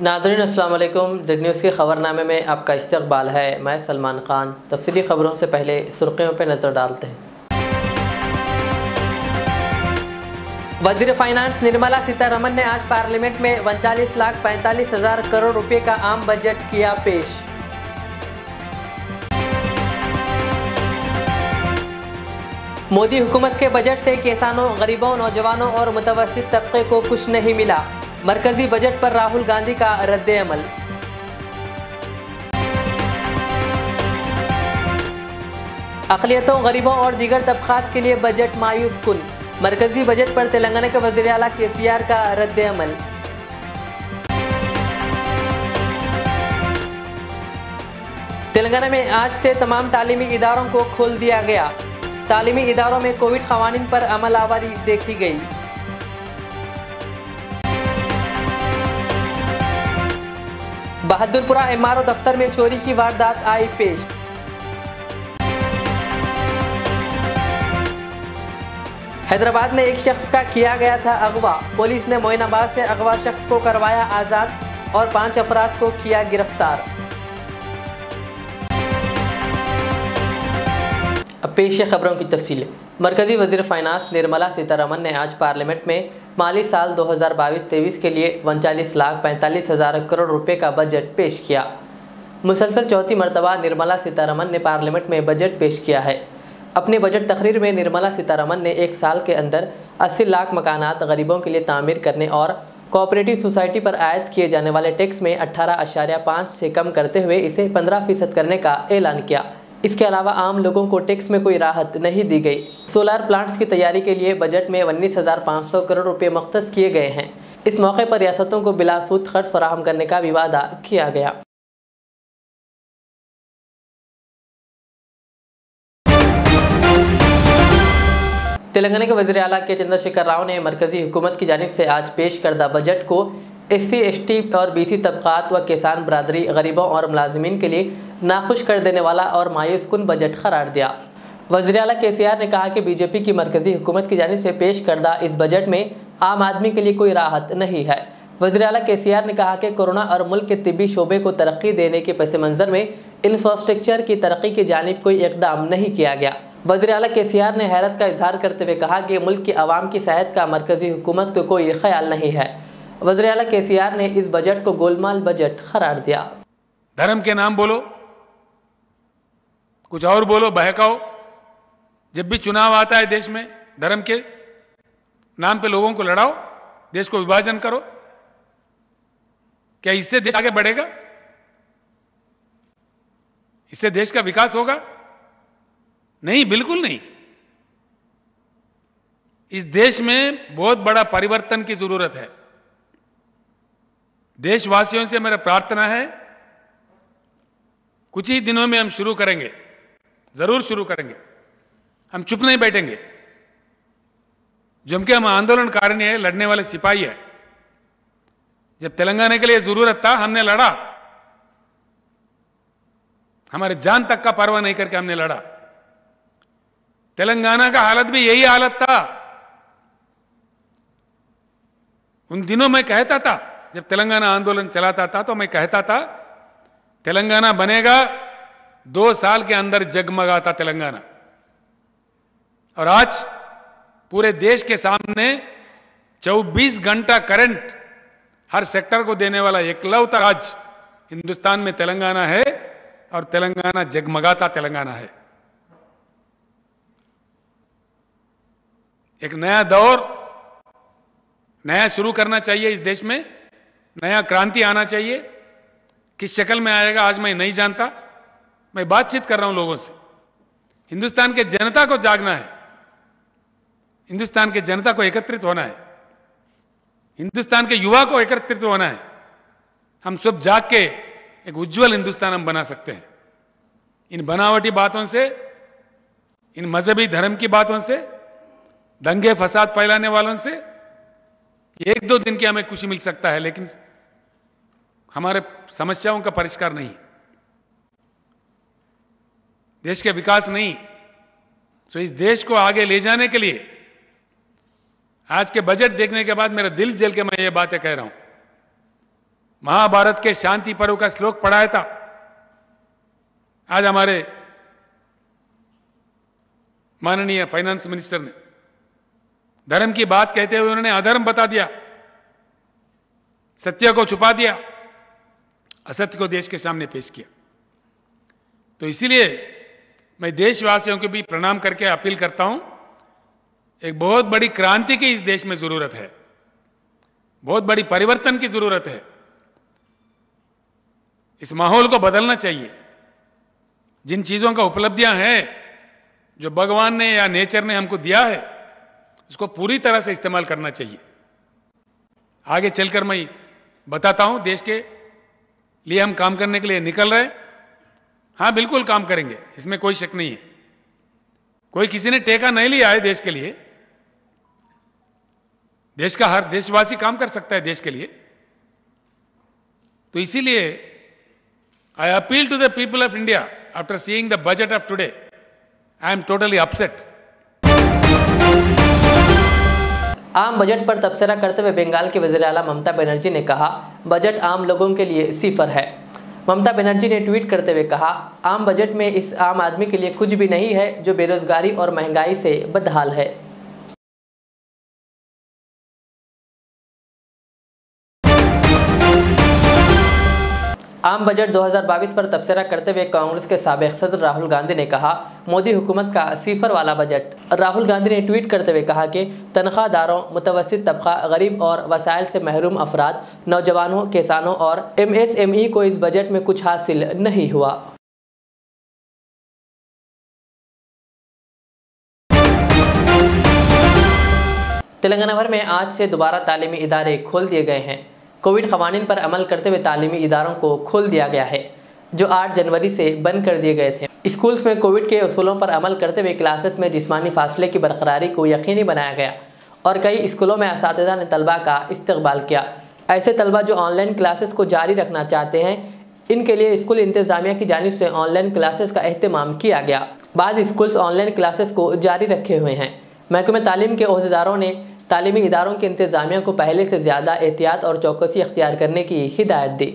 नाज़रीन अस्सलाम वालेकुम। ज़ेड न्यूज़ के ख़बरनामे में आपका इस्तकबाल है। मैं सलमान ख़ान। तफसीली ख़बरों से पहले सुर्ख़ियों पर नज़र डालते हैं। वज़ीर फ़ाइनेंस निर्मला सीतारमन ने आज पार्लियामेंट में 39,45,000 करोड़ रुपए का आम बजट किया पेश। मोदी हुकूमत के बजट से किसानों, गरीबों, नौजवानों और मुतवस्सित तबके को कुछ नहीं मिला। मरकजी बजट पर राहुल गांधी का रद्द-ए-अमल। अक़लियतों, गरीबों और दीगर तबक़ात के लिए बजट मायूस कुन। मरकजी बजट पर तेलंगाना के वज़ीर आला केसीआर का रद्द-ए-अमल। तेलंगाना में आज से तमाम तालीमी इदारों को खोल दिया गया। तालीमी इदारों में कोविड क़वानीन पर अमलावरी देखी गई। बहादुरपुरा एमआरओ दफ्तर में चोरी की वारदात आई पेश। हैदराबाद में एक शख्स का किया गया था अगवा। पुलिस ने मोइनाबाद से अगवा शख्स को करवाया आज़ाद और 5 अफराद को किया गिरफ्तार। अब पेश है खबरों की तफसीलें। मरकजी वज़ीर फ़ाइनेंस निर्मला सीतारमन ने आज पार्लियामेंट में माली साल 2022-23 के लिए 39,45,000 करोड़ रुपए का बजट पेश किया। मुसलसल चौथी मरतबा निर्मला सीतारमन ने पार्लियामेंट में बजट पेश किया है। अपने बजट तकरीर में निर्मला सीतारमन ने 1 साल के अंदर 80 लाख मकानात गरीबों के लिए तामीर करने और कोऑपरेटिव सोसाइटी पर आयद किए जाने वाले टैक्स में 18.5 से कम करते हुए इसे 15% करने का ऐलान किया। इसके अलावा आम लोगों को टैक्स में कोई राहत नहीं दी गई। सोलार प्लांट्स की तैयारी के लिए बजट में 19,500 करोड़ रुपए मख्तस किए गए हैं। इस मौके पर रियासतों को बिलासूद खर्च फराहम करने का भी वादा किया गया। तेलंगाना के वज़ीर आला के चंद्रशेखर राव ने मरकजी हुकूमत की जानिब से आज पेश करदा बजट को SC, ST और BC तबक़ात व किसान बरादरी, गरीबों और मुलाजिमीन के लिए नाखुश कर देने वाला और मायूस कुन बजट करार दिया। वज़ीर आला केसीआर ने कहा कि बीजेपी की मरकजी हुकूमत की जानिब से पेश करदा इस बजट में आम आदमी के लिए कोई राहत नहीं है। वज़ीर आला केसीआर ने कहा कि कोरोना और मुल्क के तिब्बी शोबे को तरक्की देने के पस मंज़र में इंफ्रास्ट्रक्चर की तरक्की की जानिब कोई इक़दाम नहीं किया गया। वज़ीर आला केसीआर ने हैरत का इजहार करते हुए कहा कि मुल्क की आवाम की सेहत का मरकजी हुकूमत को कोई ख्याल नहीं है। वज़ीर आला केसीआर ने इस बजट को गोलमाल बजट करार दिया। धर्म के नाम बोलो, कुछ और बोलो, बहकाओ। जब भी चुनाव आता है देश में, धर्म के नाम पे लोगों को लड़ाओ, देश को विभाजन करो। क्या इससे देश आगे बढ़ेगा? इससे देश का विकास होगा? नहीं, बिल्कुल नहीं। इस देश में बहुत बड़ा परिवर्तन की जरूरत है। देशवासियों से मेरा प्रार्थना है, कुछ ही दिनों में हम शुरू करेंगे, जरूर शुरू करेंगे। हम चुप नहीं बैठेंगे। जम के हम आंदोलनकारिणी है, लड़ने वाले सिपाही है। जब तेलंगाना के लिए जरूरत था, हमने लड़ा। हमारे जान तक का परवाह नहीं करके हमने लड़ा। तेलंगाना का हालत भी यही हालत था। उन दिनों मैं कहता था, जब तेलंगाना आंदोलन चलाता था तो मैं कहता था, तेलंगाना बनेगा, 2 साल के अंदर जगमगाता तेलंगाना। और आज पूरे देश के सामने 24 घंटा करंट हर सेक्टर को देने वाला एकलौता राज्य हिंदुस्तान में तेलंगाना है। और तेलंगाना जगमगाता तेलंगाना है। एक नया दौर, नया शुरू करना चाहिए इस देश में। नया क्रांति आना चाहिए। किस शक्ल में आएगा आज मैं नहीं जानता। मैं बातचीत कर रहा हूं लोगों से। हिंदुस्तान के जनता को जागना है। हिंदुस्तान के जनता को एकत्रित होना है। हिंदुस्तान के युवा को एकत्रित होना है। हम सब जाग के एक उज्जवल हिंदुस्तान हम बना सकते हैं। इन बनावटी बातों से, इन मजहबी धर्म की बातों से, दंगे फसाद फैलाने वालों से 1-2 दिन की हमें खुशी मिल सकता है, लेकिन हमारे समस्याओं का परिष्कार नहीं, देश के विकास नहीं। तो इस देश को आगे ले जाने के लिए आज के बजट देखने के बाद मेरा दिल जल के मैं ये बातें कह रहा हूं। महाभारत के शांति पर्व का श्लोक पढ़ाया था। आज हमारे माननीय फाइनेंस मिनिस्टर ने धर्म की बात कहते हुए उन्होंने अधर्म बता दिया, सत्य को छुपा दिया, असत्य को देश के सामने पेश किया। तो इसीलिए मैं देशवासियों को भी प्रणाम करके अपील करता हूं, एक बहुत बड़ी क्रांति की इस देश में जरूरत है, बहुत बड़ी परिवर्तन की जरूरत है। इस माहौल को बदलना चाहिए। जिन चीजों का उपलब्धियां हैं जो भगवान ने या नेचर ने हमको दिया है, उसको पूरी तरह से इस्तेमाल करना चाहिए। आगे चलकर मैं बताता हूं, देश के लिए हम काम करने के लिए निकल रहे हैं। हां, बिल्कुल काम करेंगे, इसमें कोई शक नहीं है। कोई किसी ने ठेका नहीं लिया है देश के लिए। देश का हर देशवासी काम कर सकता है देश के लिए। तो इसीलिए I appeal to the people of India, after seeing the budget of today, I am totally upset. आम बजट पर तबसरा करते हुए बंगाल के वज़ीर आला ममता बनर्जी ने कहा, बजट आम लोगों के लिए सिफर है। ममता बनर्जी ने ट्वीट करते हुए कहा, आम बजट में इस आम आदमी के लिए कुछ भी नहीं है जो बेरोजगारी और महंगाई से बदहाल है। आम बजट 2022 पर तबसरा करते हुए कांग्रेस के साबिक सदर राहुल गांधी ने कहा, मोदी हुकूमत का सिफर वाला बजट। राहुल गांधी ने ट्वीट करते हुए कहा कि तनख्वाहदारों, मुतवस्सित तबका, गरीब और वसाइल से महरूम अफराद, नौजवानों, किसानों और MSME को इस बजट में कुछ हासिल नहीं हुआ। तेलंगाना भर में आज से दोबारा तालीमी इदारे खोल दिए गए हैं। कोविड क़वानीन पर अमल करते हुए तालीमी इदारों को खोल दिया गया है, जो 8 जनवरी से बंद कर दिए गए थे। स्कूल्स में कोविड के उसूलों पर अमल करते हुए क्लासेस में जिस्मानी फासले की बरकरारी को यकीनी बनाया गया और कई स्कूलों में असातिज़ा ने तलबा का इस्तकबाल किया। ऐसे तलबा जो ऑनलाइन क्लासेस को जारी रखना चाहते हैं, इनके लिए स्कूल इंतज़ामिया की जानिब से ऑनलाइन क्लासेस का एहतमाम किया गया। बाद स्कूल्स ऑनलाइन क्लासेस को जारी रखे हुए हैं। महकमे तालीम के ओहदेदारों ने तालीमी इदारों के इंतज़ामिया को पहले से ज़्यादा एहतियात और चौकसी अख्तियार करने की हिदायत दी।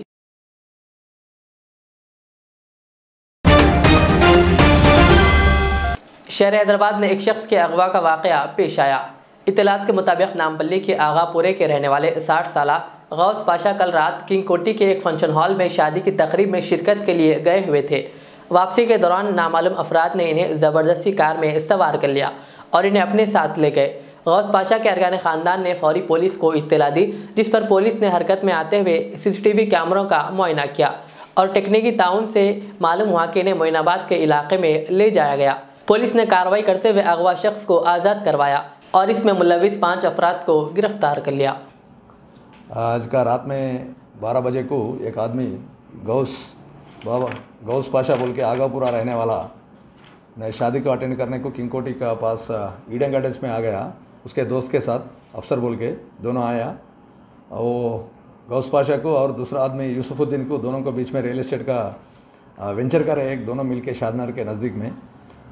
शहर हैदराबाद में एक शख्स के अगवा का वाक़या पेश आया। इत्तलात के मुताबिक नामपल्ली के आगापुरे के रहने वाले 60 साला गौस पाशा कल रात किंग कोटी के एक फंक्शन हॉल में शादी की तकरीब में शिरकत के लिए गए हुए थे। वापसी के दौरान नामालूम अफराद ने इन्हें ज़बरदस्ती कार में सवार कर लिया और इन्हें अपने साथ ले गए। गौस पाशा के अरकान ख़ानदान ने फौरी पुलिस को इत्तला दी, जिस पर पुलिस ने हरकत में आते हुए CCTV कैमरों का मुआयना किया और टेक्निकी ताउन से मालूम हुआ कि इन्हें मोइनाबाद के इलाके में ले जाया गया। पुलिस ने कार्रवाई करते हुए अगवा शख्स को आज़ाद करवाया और इसमें मुलविस 5 अफराद को गिरफ्तार कर लिया। आज का रात में 12 बजे को एक आदमी गौस पाशा बोल के आगापुरा रहने वाला ने शादी को अटेंड करने को किंग कोटी का पास ईडन गार्डन्स में आ गया। उसके दोस्त के साथ अफसर बोल के दोनों आया। वो गौस पाशा को और दूसरा आदमी यूसुफुद्दीन को, दोनों को बीच में रियल एस्टेट का वेंचर कर एक दोनों मिलके शादनगर के नज़दीक में,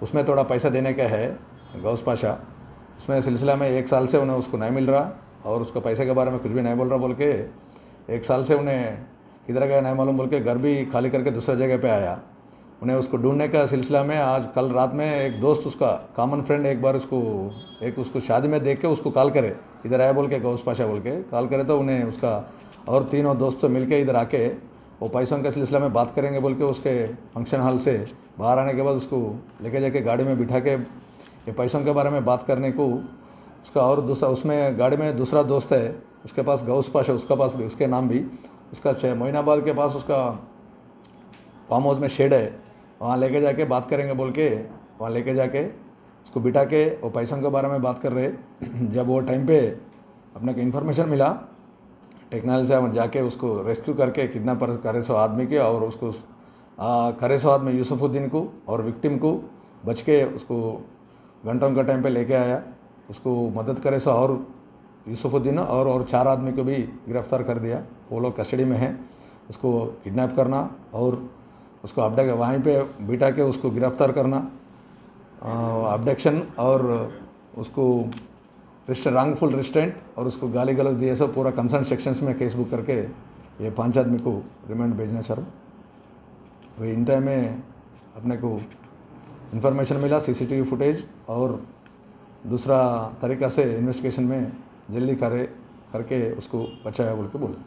उसमें थोड़ा पैसा देने का है गौस पाशा। उसमें सिलसिला में 1 साल से उन्हें उसको नहीं मिल रहा और उसको पैसे के बारे में कुछ भी नहीं बोल रहा बोल के 1 साल से उन्हें किधर गया नहीं मालूम बोल के घर भी खाली करके दूसरा जगह पे आया। उन्हें उसको ढूंढने का सिलसिला में आज कल रात में एक दोस्त, उसका कॉमन फ्रेंड, एक बार उसको शादी में देख के उसको कॉल करे, इधर आया बोल के गौस पाशा बोल के कॉल करे। तो उन्हें उसका और 3 दोस्त से मिल के इधर आके वो पैसों के सिलसिला में बात करेंगे बोल के उसके फंक्शन हॉल से बाहर आने के बाद उसको लेके जाके गाड़ी में बिठा के ये पैसों के बारे में बात करने को उसका और दूसरा, उसमें गाड़ी में दूसरा दोस्त है उसके पास गौस पाशा, उसका पास भी उसके नाम भी उसका मोइनाबाद के पास उसका फार्म हाउस में शेड है, वहाँ लेके जाके बात करेंगे बोल के वहाँ लेके जाके उसको बिठा के वो पैसों के बारे में बात कर रहे। जब वो टाइम पे अपने को इन्फॉर्मेशन मिला टेक्नोलॉजी से जाके उसको रेस्क्यू करके किडनैपर करे सो आदमी के और उसको करे सो आदमी यूसुफुद्दीन को और विक्टिम को बच के उसको घंटों का टाइम पे लेके आया। उसको मदद करे सो और यूसुफुद्दीन और 4 आदमी को भी गिरफ्तार कर दिया। वो लोग कस्टडी में हैं। उसको किडनैप करना और उसको वहीं पे बिठा के उसको गिरफ्तार करना, अबडक्शन और उसको रॉन्गफुल रिस्ट्रेंट और उसको गाली गलौज दिए सब पूरा कंसर्न सेक्शंस में केस बुक करके ये 5 आदमी को रिमांड भेजना चाह रहा हूँ। वही इन टाइम में अपने को इन्फॉर्मेशन मिला सीसीटीवी फुटेज और दूसरा तरीका से इन्वेस्टिगेशन में जल्दी करके उसको बचाया बोल के बोले।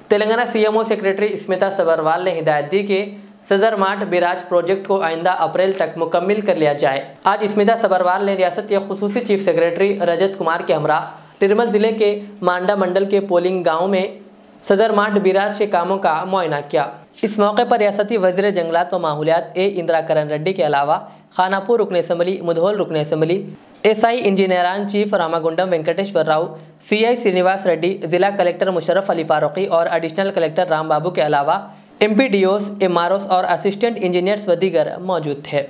तेलंगाना सीएमओ सेक्रेटरी स्मिता सबरवाल ने हिदायत दी कि सदर मार्ट बिराज प्रोजेक्ट को आइंदा अप्रैल तक मुकम्मिल कर लिया जाए। आज स्मिता सबरवाल ने रियासत के खुसूसी चीफ सेक्रेटरी रजत कुमार के हमरा निर्मल जिले के मांडा मंडल के पोलिंग गांव में सदर मार्ट बिराज के कामों का मुआयना किया। इस मौके पर रियासती वजीर जंगलात व माहौलियात इंदिरा करण रेड्डी के अलावा खानापुर रुकन असम्बली, मुधोल रुकन असम्बली, एसआई इंजीनियरान चीफ रामागुंडम वेंकटेश्वर राव, सीआई श्रीनिवास रेड्डी, जिला कलेक्टर मुशर्रफ अली फारूकी और एडिशनल कलेक्टर राम बाबू के अलावा एमपीडीओस, एमआरओस और असिस्टेंट इंजीनियर्स व दीगर मौजूद थे।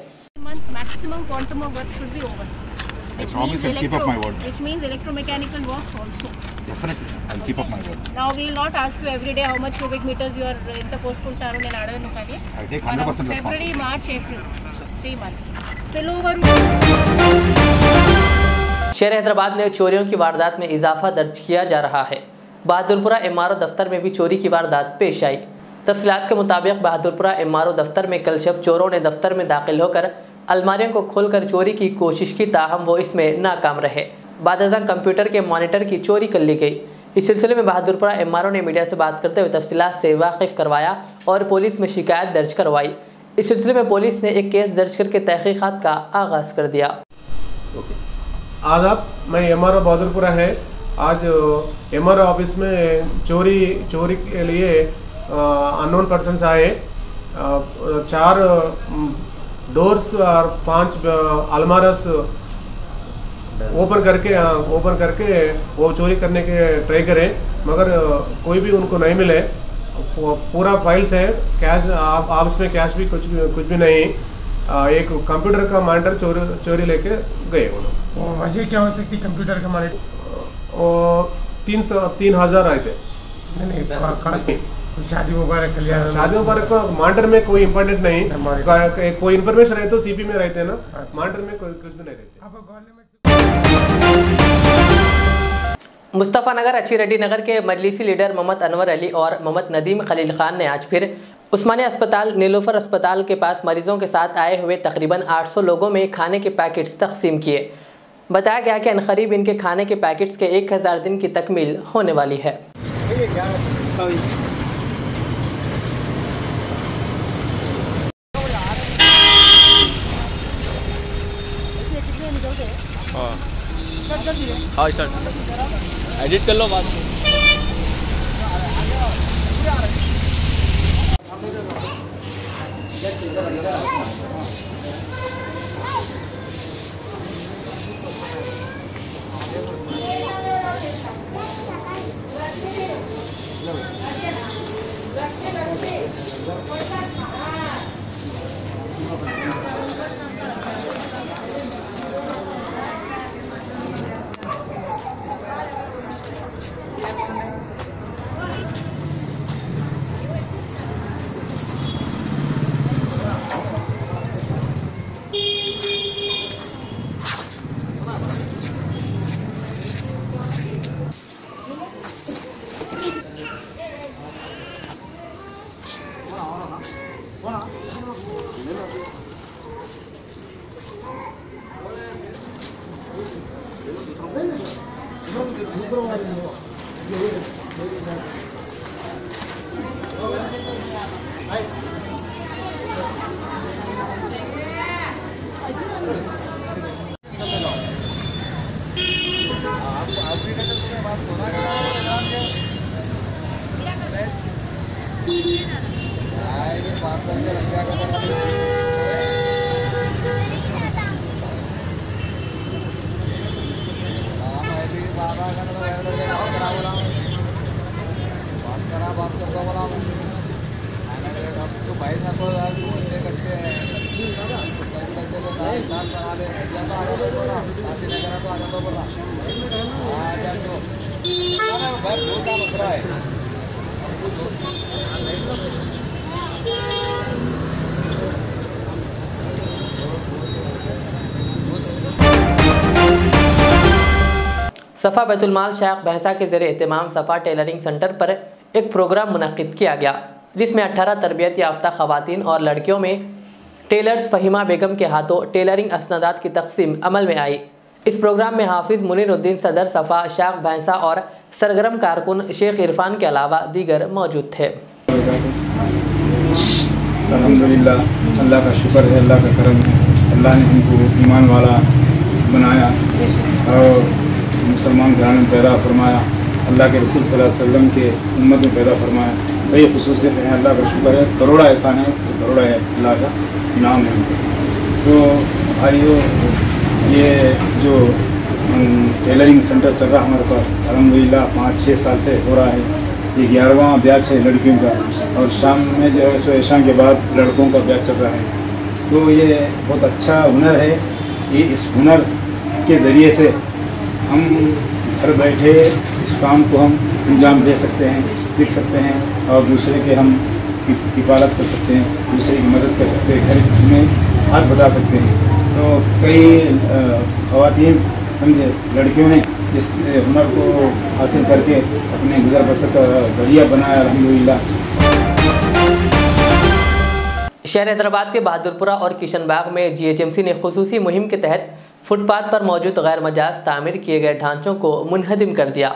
Which means electromechanical works also. Definitely, I'll keep up my word. Now we will not ask you every day how much cubic meters you are interpostal in Adanukali. I take 100% February, March, April, 3 months. Spillover. शहर हैदराबाद में चोरियों की वारदात में इजाफा दर्ज किया जा रहा है। बहादुरपुरा एमआरओ दफ्तर में भी चोरी की वारदात पेश आई। तफसीलात के मुताबिक बहादुरपुरा एमआरओ दफ्तर में कल शब चोरों ने दफ्तर में दाखिल होकर अलमारियों को खोलकर चोरी की कोशिश की, ताहम वो इसमें नाकाम रहे। बादअज़ां कंप्यूटर के मॉनिटर की चोरी कर ली गई। इस सिलसिले में बहादुरपुरा एमआरओ ने मीडिया से बात करते हुए तफसीलात से वाकिफ करवाया और पुलिस में शिकायत दर्ज करवाई। इस सिलसिले में पुलिस ने एक केस दर्ज करके तहकीकात का आगाज़ कर दिया। आदाब, मैं एमआरओ बहादुरपुरा है। आज एमआरओ ऑफिस में चोरी के लिए अननोन पर्सन्स आए। 4 डोर्स और 5 अलमारस ओपन करके वो चोरी करने के ट्राई करें, मगर कोई भी उनको नहीं मिले। पूरा फाइल्स है, कैश ऑफिस में कैश भी कुछ भी नहीं। एक कंप्यूटर का मॉनिटर चोरी लेके गए वो लोग। वजह क्या हो सकती कंप्यूटर का मॉनिटर? 3,000 आए थे। शादी मुबारक का मॉनिटर में कोई इम्पोर्टेंट नहीं, कोई इन्फॉर्मेशन रहे तो सीपी में रहते हैं ना, मॉनिटर में कोई कुछ भी नहीं रहते। मुस्तफ़ानगर अच्छी रेड्डी नगर के मजलिसी लीडर मोहम्मद अनवर अली और मोहम्मद नदीम खलील खान ने आज फिर उस्मानिया अस्पताल नीलोफर अस्पताल के पास मरीजों के साथ आए हुए तकरीबन 800 लोगों में खाने के पैकेट्स तकसीम किए। बताया गया कि अनकरीब इनके खाने के पैकेट्स के 1000 दिन की तकमील होने वाली है। हाँ सर, एडिट कर लो बात। सफ़ा बैतुलमाल शाख भैंसा के ज़रिए एहतमाम सफ़ा टेलरिंग सेंटर पर एक प्रोग्राम मुनक़िद किया गया, जिसमें 18 तरबियत याफ्ता ख़वातीन और लड़कियों में टेलर्स फ़हीमा बेगम के हाथों टेलरिंग असनादात की तक़सीम अमल में आई। इस प्रोग्राम में हाफिज़ मुनीरुद्दीन सदर सफ़ा शाख भैंसा और सरगर्म कारकुन शेख इरफान के अलावा दीगर मौजूद थे। अल्हम्दुलिल्लाह, अल्लाह का शुक्र है, अल्लाह का करम है। अल्लाह ने हमको ईमान वाला बनाया और मुसलमान घराने में पैदा फरमाया, अल्लाह के रसूल सल्लल्लाहु अलैहि वसल्लम के उम्मत में पैदा फरमाया। कई खुसूसियत हैं, अल्लाह का शुक्र है, करोड़ा एहसान है, करोड़ा है अल्लाह का नाम है। तो भाइयों, ये जो टेलरिंग सेंटर चल रहा है हमारे पास, अल्हम्दुलिल्लाह 5-6 साल से हो रहा है। ये 11वां बैच है लड़कियों का, और शाम में जो है सो ऐशा के बाद लड़कों का बैच चल रहा है। तो ये बहुत अच्छा हुनर है। ये इस हुनर के ज़रिए से हम घर बैठे इस काम को हम अंजाम दे सकते हैं, सीख सकते हैं, और दूसरे के हम किफ़ालत कर सकते हैं, दूसरे की मदद कर सकते हैं, घर में हाथ बटा सकते हैं। तो कई ख़वातीन समझे लड़कियों ने इस हुनर को हासिल करके अपने गुजर बसर का ज़रिया बनाया अल्हम्दुलिल्लाह। शहर हैदराबाद के बहादुरपुरा और किशनबाग में GHMC ने खुसूसी मुहिम के तहत फुटपाथ पर मौजूद गैर मजाज तामीर किए गए ढांचों को मुनहदिम कर दिया।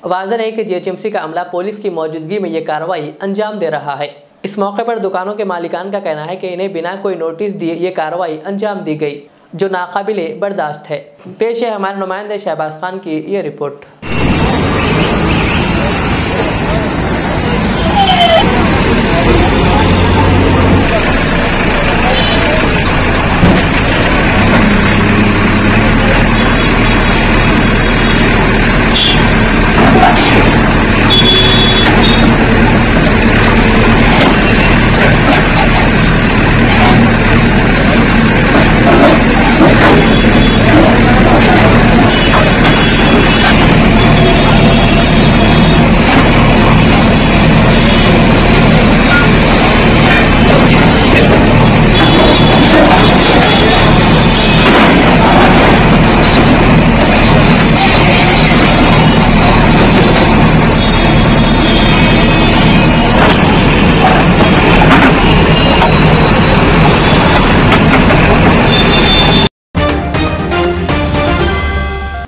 वाज़ेह है कि GHMC का अमला पुलिस की मौजूदगी में ये कार्रवाई अंजाम दे रहा है। इस मौके पर दुकानों के मालिकान का कहना है कि इन्हें बिना कोई नोटिस दिए ये कार्रवाई अंजाम दी गई, जो नाकाबिले बर्दाश्त है। पेश है हमारे नुमाइंदे शहबाज खान की ये रिपोर्ट।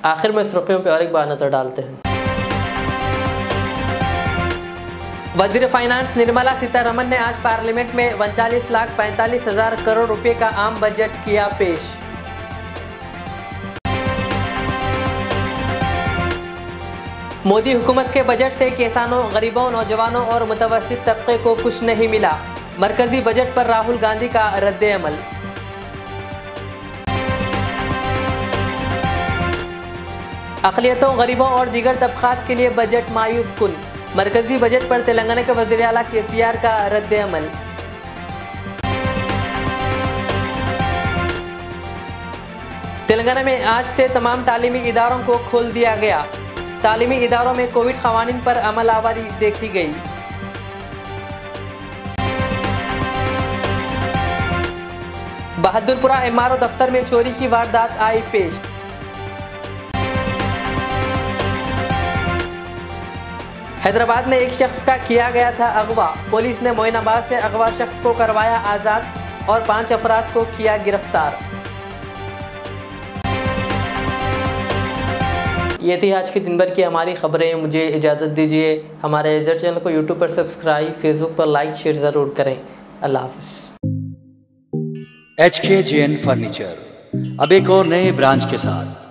आखिर में सुर्खियों पर और एक बार नजर डालते हैं। वजीर फाइनेंस निर्मला सीतारमन ने आज पार्लियामेंट में 39,45,000 करोड़ रुपए का आम बजट किया पेश। मोदी हुकूमत के बजट से किसानों, गरीबों, नौजवानों और मुतवस्सित तबके को कुछ नहीं मिला। मरकजी बजट पर राहुल गांधी का रद्द अमल। अक़लियतों, गरीबों और दीगर तबक़ात के लिए बजट मायूस कुन। मरकजी बजट पर तेलंगाना के वज़ीर आला KCR का रद्द अमल। तेलंगाना में आज से तमाम तालीमी इदारों को खोल दिया गया। तालीमी इदारों में कोविड क़वानीन पर अमल आवरी देखी गई। बहादुरपुरा MRO दफ्तर में चोरी की वारदात आई पेश। हैदराबाद में एक शख्स का किया गया था अगवा। पुलिस ने मोइनाबाद से अगवा शख्स को करवाया आज़ाद और 5 अफराद को किया गिरफ्तार। ये थी आज की दिन भर की हमारी खबरें। मुझे इजाज़त दीजिए। हमारे एज़र चैनल को यूट्यूब पर सब्सक्राइब, फेसबुक पर लाइक शेयर ज़रूर करें। अल्लाह हाफ़िज़। HKJN फर्नीचर अब एक और नए ब्रांच के साथ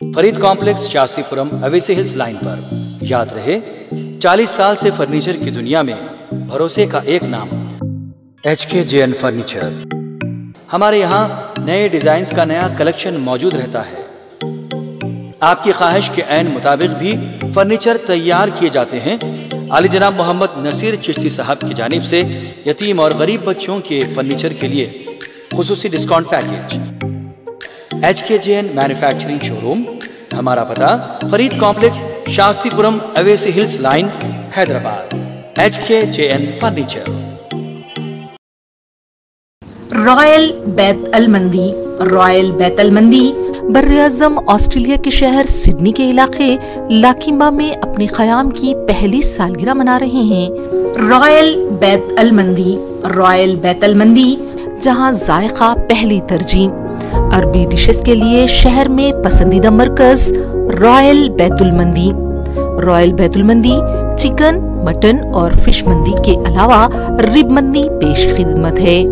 Farid complex, Shastripuram, Owaisi hills line पर। याद रहे, 40 साल से फर्नीचर की दुनिया में भरोसे का एक नाम HKJN फर्नीचर। हमारे यहाँ नए डिजाइन्स का नया कलेक्शन मौजूद रहता है। आपकी ख्वाहिश के ऐन मुताबिक भी फर्नीचर तैयार किए जाते हैं। आली जनाब मोहम्मद नसीर चिश्ती साहब की जानिब से यतीम और गरीब बच्चों के फर्नीचर के लिए खुसूसी discount package. HKJN manufacturing showroom, हमारा पता Farid complex, Shastripuram, Owaisi hills line, Hyderabad. HKJN furniture. Royal बैत अल मंदी रॉयल बैतल मंदी। बर्र-ए-आज़म ऑस्ट्रेलिया के शहर सिडनी के इलाके लाकिम्बा में अपने क़याम की पहली सालगिरह मना रहे हैं। रॉयल बैतल मंदी, रॉयल बैतल मंदी, जहां जायका पहली तरजीह। अरबी डिशेस के लिए शहर में पसंदीदा मरकज रॉयल बैतुल मंदी। रॉयल बैतुल मंदी चिकन, मटन और फिश मंदी के अलावा रिब मंदी पेश खिदमत है।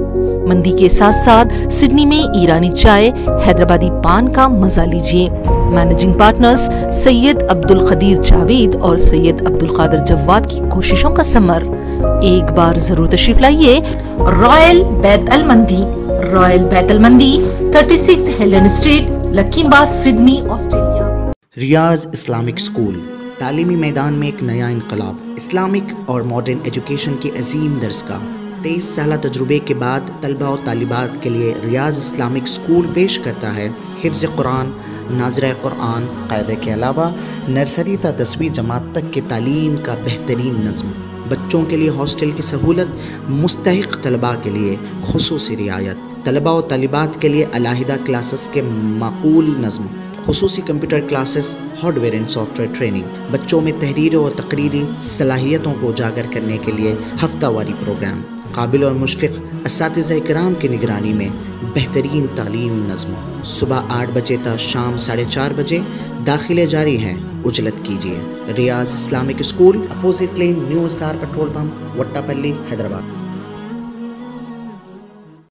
मंदी के साथ साथ सिडनी में ईरानी चाय, हैदराबादी पान का मजा लीजिए। मैनेजिंग पार्टनर्स सैयद अब्दुल खदीर जावेद और सैयद अब्दुल कादिर जवाद की कोशिशों का समर। एक बार जरूर तशरीफ लाइए। रॉयल बैतल मंदी, रॉयल बैतल मंदी, 36 हेलन स्ट्रीट, लकीम्बा, सिडनी, ऑस्ट्रेलिया। रियाज इस्लामिक स्कूल, तालीमी मैदान में एक नया इनकलाब। इस्लामिक और मॉडर्न एजुकेशन की अजीम दरसगाह। 23 साल तजुर्बे के बाद तलबा और तालिबात के लिए रियाज इस्लामिक स्कूल पेश करता है हिफ्ज़ कुरान, नाज़िरा कुरान क़ायदे के अलावा नर्सरी ता 10वीं जमात तक की तालीम का बेहतरीन नज़्म। बच्चों के लिए हॉस्टल की सहूलत, मुस्तहिक़ तलबा के लिए खुसूसी रियायत, तलबा और तालिबात के लिए अलहदा क्लासेस के माकूल नज़्म, खुसूसी computer classes, hardware and software training. बच्चों में तहरीरी और तकरीरी सलाहियतों को उजागर करने के लिए हफ्तावारी प्रोग्राम। काबिल और मुशफ़िक़ असातिज़ा इकराम की निगरानी में बेहतरीन तालीम नज़्म। सुबह 8 बजे तक शाम 4:30 बजे दाखिले जारी हैं। उजलत कीजिए। Riyaz Islamic school, opposite lane, new SR petrol pump, Vattapalli, Hyderabad.